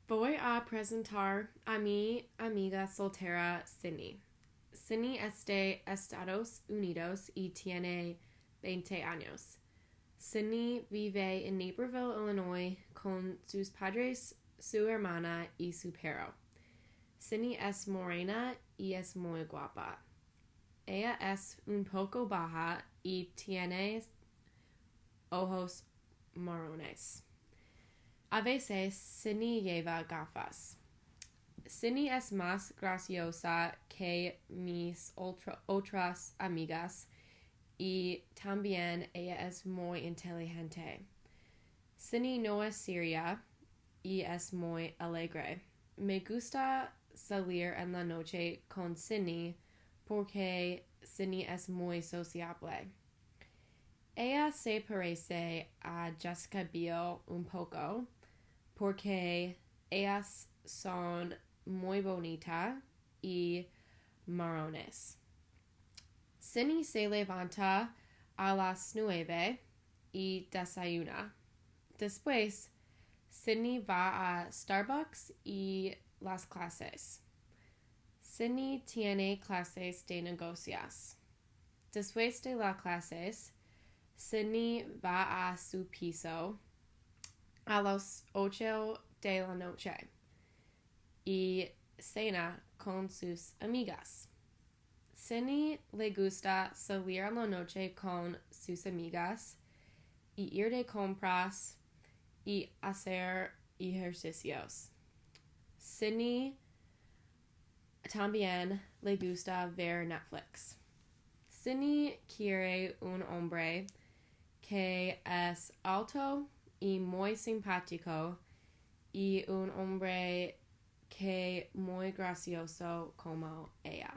Voy a presentar a mi amiga soltera Cindy. Cindy es de Estados Unidos y tiene 20 años. Cindy vive en Naperville, Illinois, con sus padres, su hermana y su perro. Cindy es morena y es muy guapa. Ella es un poco baja y tiene ojos marrones. A veces Cindy lleva gafas. Cindy es más graciosa que mis otras amigas y también ella es muy inteligente. Cindy no es seria y es muy alegre. Me gusta salir en la noche con Cindy porque Cindy es muy sociable. Ella se parece a Jessica Biel un poco porque ellas son muy bonitas y marrones. Cindy se levanta a las 9 y desayuna. Después, Cindy va a Starbucks y las clases. Cindy tiene clases de negocios. Después de las clases, Cindy va a su piso a las 8 de la noche y cena con sus amigas. Cindy le gusta salir a la noche con sus amigas y ir de compras y hacer ejercicios. Cindy también le gusta ver Netflix. Cindy quiere un hombre que es alto y muy simpático y un hombre que muy gracioso como ella.